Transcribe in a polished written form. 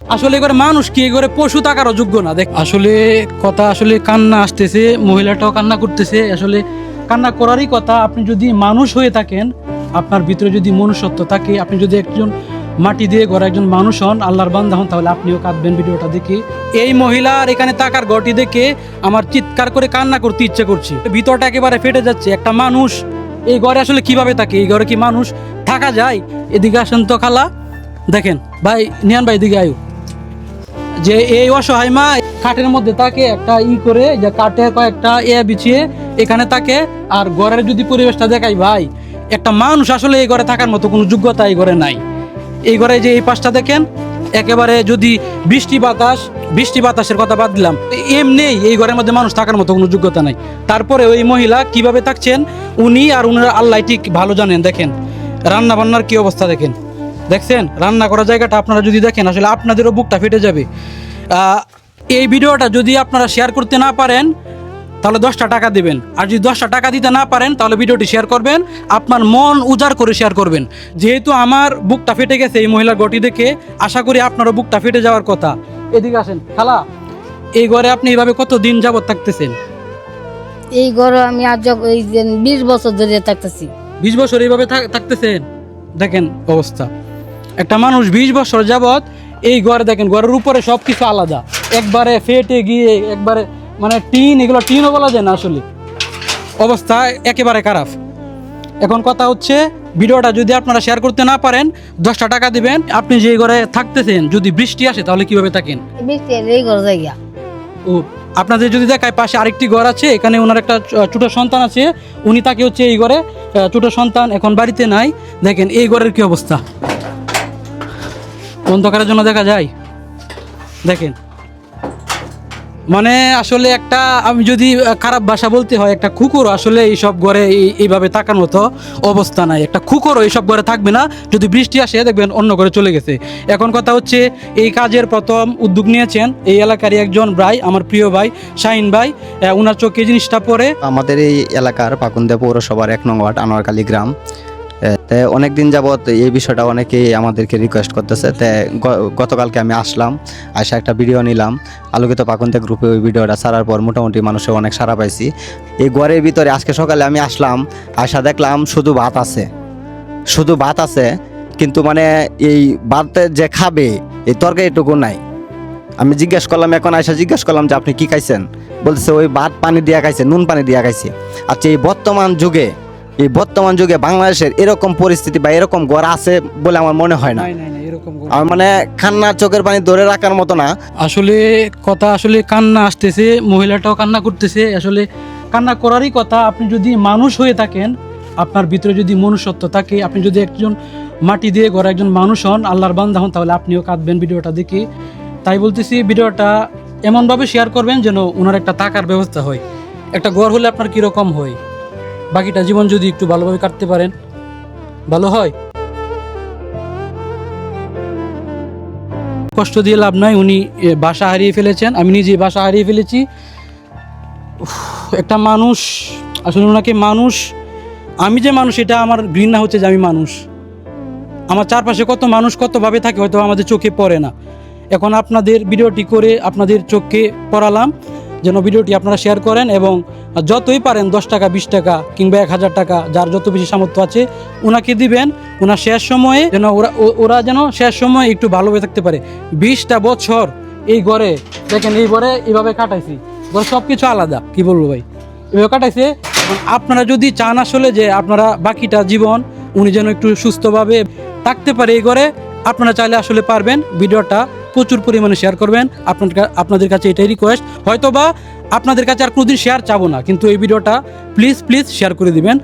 আসলে এবারে মানুষ কি করে পশু থাকারও যোগ্য না। দেখ আসলে কথা, আসলে কান্না আসতেছে, মহিলাটাও কান্না করতেছে। আসলে কান্না করারই কথা। আপনি যদি মানুষ হয়ে থাকেন, আপনার ভিতরে যদি মনুষ্যত্ব থাকে, আপনি যদি একজন মাটি দিয়ে গড়া একজন মানুষ হন, আল্লাহর বান্দা হন, তাহলে আপনিও কাঁদবেন ভিডিওটা দেখে। এই মহিলার এখানে থাকার ঘরটি দেখে আমার চিৎকার করে কান্না করতে ইচ্ছে করছে। ভিতরটা একেবারে ফেটে যাচ্ছে। একটা মানুষ এই ঘরে আসলে কিভাবে থাকে? এই ঘরে কি মানুষ থাকা যায়? এদিকে আসেন তো খালা, দেখেন ভাই, নিয়ান ভাই এদিকে আয়ু, যে এই অসহায় মা কাঠের মধ্যে তাকে একটা করে, যে কাঠে কয়েকটা বিছিয়ে এখানে থাকে। আর ঘরের যদি পরিবেশটা দেখাই ভাই, একটা মানুষ আসলে এই ঘরে থাকার মতো কোনো যোগ্যতা এই ঘরে নাই। এই ঘরে যে এই পাশটা দেখেন, একেবারে যদি বৃষ্টি বাতাসের কথা বাদ দিলাম, এমনি এই ঘরের মধ্যে মানুষ থাকার মতো কোনো যোগ্যতা নাই। তারপরে ওই মহিলা কিভাবে থাকছেন উনি আর উনারা আল্লাহ ঠিক ভালো জানেন। দেখেন রান্না বান্নার কি অবস্থা দেখেন, দেখছেন রান্না করা জায়গাটা, আপনারা যদি দেখেন আসলে আপনাদেরও বুকটা ফেটে যাবে। এই ভিডিওটা যদি আপনারা শেয়ার করতে না পারেন তাহলে 10টা টাকা দেবেন, আর যদি 10টা টাকা দিতে না পারেন তাহলে ভিডিওটি শেয়ার করবেন, আপনার মন উজাড় করে শেয়ার করবেন। যেহেতু আমার বুকটা ফেটে গেছে এই মহিলার গটি দেখে, আশা করি আপনারও বুকটা ফেটে যাওয়ার কথা। এদিকে আসেন খালা, এই ঘরে আপনি এইভাবে কতদিন যাবত থাকতেছেন? এই ঘরে আমি আজ 20 বছর ধরে থাকতেছি। 20 বছর এইভাবে থাকতেছেন? দেখেন অবস্থা, একটা মানুষ 20 বছর যাবত এই ঘরে, দেখেন ঘরের উপরে সব কিছু আলাদা, একবারে ফেটে গিয়ে একবারে মানে টিন, এগুলো টিনও বলা যায় না, আসলে অবস্থা একেবারে খারাপ। এখন কথা হচ্ছে, ভিডিওটা যদি আপনারা শেয়ার করতে না পারেন 10টা টাকা দিবেন। আপনি যে ঘরে থাকতেছেন যদি বৃষ্টি আসে তাহলে কিভাবে থাকেন? বৃষ্টি এলে এই ঘর জায়গা। ও আপনাদের যদি দেখায় পাশে আরেকটি ঘর আছে, এখানে ওনার একটা ছোট সন্তান আছে, উনি তাকে হচ্ছে এই ঘরে, ছোট সন্তান এখন বাড়িতে নাই। দেখেন এই ঘরের কি অবস্থা, অন্ধকারের জন্য দেখা যায়। দেখেন মানে আসলে একটা, আমি যদি খারাপ ভাষা বলতে হয়, একটা কুকুর আসলে এইসব ঘরে এইভাবে থাকার মতো অবস্থা নাই। একটা কুকুরও এইসব ঘরে থাকবে না, যদি বৃষ্টি আসে দেখবেন অন্য ঘরে চলে গেছে। এখন কথা হচ্ছে, এই কাজের প্রথম উদ্যোগ নিয়েছেন এই এলাকারই একজন ভাই, আমার প্রিয় ভাই শাহিন ভাই। ওনার চোখে জিনিসটা পড়ে। আমাদের এই এলাকার পাকুন্দা পৌরসভার 1 নং ওয়ার্ড আনোয়ারকালী গ্রাম, অনেক দিন যাবৎ এই বিষয়টা অনেকেই আমাদেরকে রিকোয়েস্ট করতেছে। গতকালকে আমি আসলাম, আসা একটা ভিডিও নিলাম আলোকিত পাকুন্দা গ্রুপে। ওই ভিডিওটা ছাড়ার পর মোটামুটি মানুষের অনেক সাড়া পাইছি। এই ঘরের ভিতরে আজকে সকালে আমি আসলাম, আসা দেখলাম শুধু ভাত আছে, কিন্তু মানে এই ভাতে যে খাবে এই তরকারিটুকু নাই। আমি জিজ্ঞেস করলাম, এখন আয়সা জিজ্ঞেস করলাম যে আপনি কি খাইছেন? বলতেছে ওই ভাত পানি দিয়া খাইছে, নুন পানি দিয়া খাইছে। আচ্ছা, এই বর্তমান যুগে বাংলাদেশের এরকম পরিস্থিতি বা এরকম ঘর আছে বলে আমার মনে হয় না। আমার মানে কান্না চোখের পানি ধরে রাখার মতো না। আসলে কথা, আসলে কান্না আসতেছে, মহিলাটাও কান্না করতেছে। আসলে কান্না করারই কথা। আপনি যদি মানুষ হয়ে থাকেন, আপনার ভিতরে যদি মনুষ্যত্ব থাকে, আপনি যদি একজন মাটি দিয়ে গড়া একজন মানুষ হন, আল্লাহর বান্দা হন, তাহলে আপনিও কাঁদবেন ভিডিওটা দেখে। তাই বলতেছি, ভিডিওটা এমনভাবে শেয়ার করবেন যেন ওনার একটা থাকার ব্যবস্থা হয়। একটা ঘর হলে আপনার কীরকম হয়, বাকিটা জীবন যদি একটু ভালোভাবে কাটতে পারেন ভালো হয়। কষ্ট দিয়ে লাভ নাই, উনি বাসা হারিয়ে ফেলেছেন, আমি নিজে বাসা হারিয়ে ফেলেছি। একটা মানুষ আসলে ওনাকে মানুষ, আমি যে মানুষ এটা আমার ঘৃণা হচ্ছে যে আমি মানুষ। আমার চারপাশে কত মানুষ কতভাবে থাকে হয়তো আমাদের চোখে পড়ে না। এখন আপনাদের ভিডিওটি করে আপনাদের চোখে পড়ালাম, যেন ভিডিওটি আপনারা শেয়ার করেন এবং যতই পারেন 10 টাকা 20 টাকা কিংবা 1000 টাকা, যার যত বেশি সামর্থ্য আছে ওনাকে দিবেন। ওনার শেষ সময়ে যেন ওরা যেন শেষ সময়ে একটু ভালোভাবে থাকতে পারে। 20টা বছর এই ঘরে, দেখেন এই ঘরে এইভাবে কাটাইছি, ঘরে সব কিছু আলাদা, কি বলবো ভাই, এভাবে কাটাইছে। আপনারা যদি চান আসলে যে আপনারা বাকিটা জীবন উনি যেন একটু সুস্থভাবে থাকতে পারে এই ঘরে, আপনারা চাইলে আসলে পারবেন। ভিডিওটা প্রচুর পরিমাণে শেয়ার করবেন। আপনাদের কাছে এটাই রিকোয়েস্ট। হয়তো বা আপনাদের কাছে আর কোনোদিন শেয়ার চাবো না, কিন্তু এই ভিডিওটা প্লিজ শেয়ার করে দিবেন।